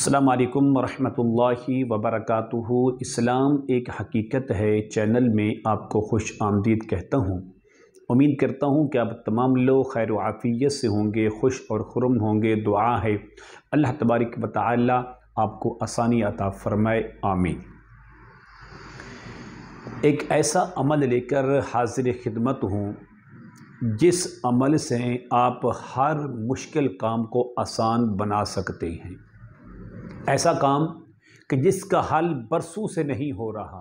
السلام علیکم ورحمۃ اللہ وبرکاتہ۔ اسلام ایک حقیقت ہے چینل میں آپ کو خوش آمدید کہتا ہوں۔ امید کرتا ہوں کہ آپ تمام لوگ خیر و عافیت سے ہوں گے، خوش اور خرم ہوں گے۔ دعا ہے اللہ تبارک و تعالی آپ کو آسانی عطا فرمائے، آمین۔ ایک ایسا عمل لے کر حاضر خدمت ہوں جس عمل سے آپ ہر مشکل کام کو آسان بنا سکتے ہیں۔ ایسا کام کہ جس کا حل برسوں سے نہیں ہو رہا،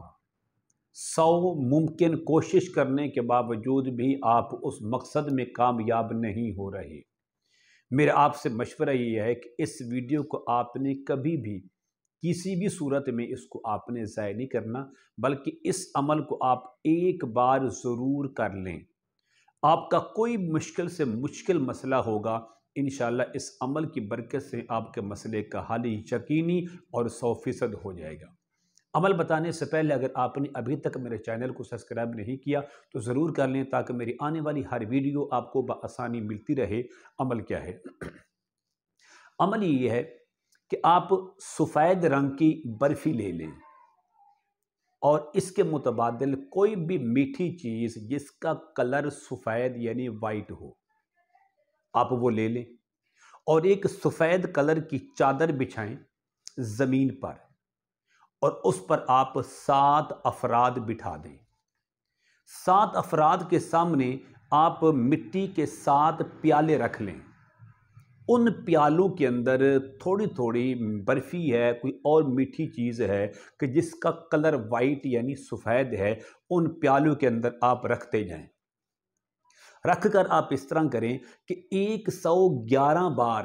100 ممکن کوشش کرنے کے باوجود بھی آپ اس مقصد میں کامیاب نہیں ہو رہے۔ میرا آپ سے مشورہ یہ ہے کہ اس ویڈیو کو آپ نے کبھی بھی کسی بھی صورت میں اس کو آپ نے ضائع نہیں کرنا، بلکہ اس عمل کو آپ ایک بار ضرور کر لیں۔ آپ کا کوئی مشکل سے مشکل مسئلہ ہوگا، انشاءاللہ اس عمل کی برکت سے آپ کے مسئلے کا حل یقینی اور 100% ہو جائے گا۔ عمل بتانے سے پہلے اگر آپ نے ابھی تک میرے چینل کو سبسکرائب نہیں کیا تو ضرور کر لیں تاکہ میری آنے والی ہر ویڈیو آپ کو بآسانی ملتی رہے۔ عمل کیا ہے؟ عمل یہ ہے کہ آپ سفید رنگ کی برفی لے لیں اور اس کے متبادل کوئی بھی میٹھی چیز جس کا کلر سفید یعنی وائٹ ہو، آپ وہ لے لیں اور ایک سفید کلر کی چادر بچھائیں زمین پر، اور اس پر آپ 7 افراد بٹھا دیں۔ 7 افراد کے سامنے آپ مٹی کے 7 پیالے رکھ لیں۔ ان پیالوں کے اندر تھوڑی تھوڑی برفی ہے، کوئی اور میٹھی چیز ہے کہ جس کا کلر وائٹ یعنی سفید ہے، ان پیالوں کے اندر آپ رکھتے جائیں۔ رکھ کر آپ اس طرح کریں کہ 111 بار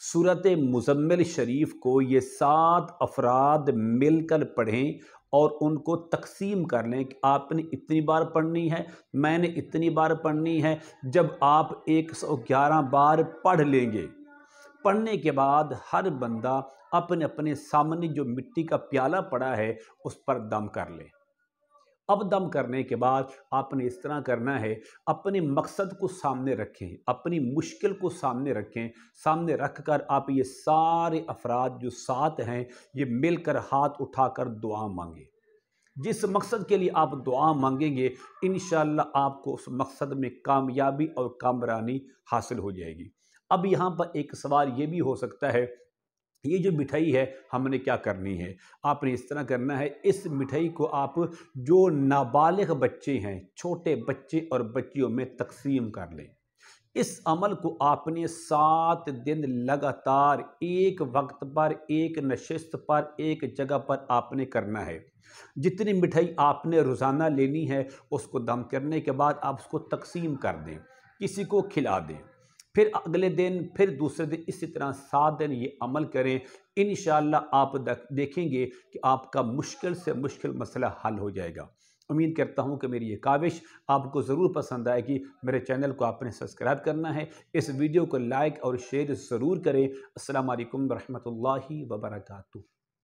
سورۃ مزمل شریف کو یہ 7 افراد مل کر پڑھیں اور ان کو تقسیم کر لیں کہ آپ نے اتنی بار پڑھنی ہے، میں نے اتنی بار پڑھنی ہے۔ جب آپ 111 بار پڑھ لیں گے، پڑھنے کے بعد ہر بندہ اپنے اپنے سامنے جو مٹی کا پیالہ پڑا ہے اس پر دم کر لے۔ اب دم کرنے کے بعد آپ نے اس طرح کرنا ہے، اپنے مقصد کو سامنے رکھیں، اپنی مشکل کو سامنے رکھیں، سامنے رکھ کر آپ یہ سارے افراد جو 7 ہیں یہ مل کر ہاتھ اٹھا کر دعا مانگیں۔ جس مقصد کے لیے آپ دعا مانگیں گے انشاءاللہ آپ کو اس مقصد میں کامیابی اور کامرانی حاصل ہو جائے گی۔ اب یہاں پر ایک سوال یہ بھی ہو سکتا ہے، یہ جو مٹھائی ہے ہم نے کیا کرنی ہے؟ آپ نے اس طرح کرنا ہے، اس مٹھائی کو آپ جو نابالغ بچے ہیں، چھوٹے بچے اور بچیوں میں تقسیم کر لیں۔ اس عمل کو آپ نے 7 دن لگاتار ایک وقت پر، ایک نشست پر، ایک جگہ پر آپ نے کرنا ہے۔ جتنی مٹھائی آپ نے روزانہ لینی ہے اس کو دم کرنے کے بعد آپ اس کو تقسیم کر دیں، کسی کو کھلا دیں، پھر اگلے دن، پھر دوسرے دن، اسی طرح 7 دن یہ عمل کریں۔ انشاءاللہ آپ دیکھیں گے کہ آپ کا مشکل سے مشکل مسئلہ حل ہو جائے گا۔ امید کرتا ہوں کہ میری یہ کاوش آپ کو ضرور پسند آئے گی۔ میرے چینل کو آپ نے سبسکرائب کرنا ہے، اس ویڈیو کو لائک اور شیئر ضرور کریں۔ السلام علیکم ورحمۃ اللہ وبرکاتہ۔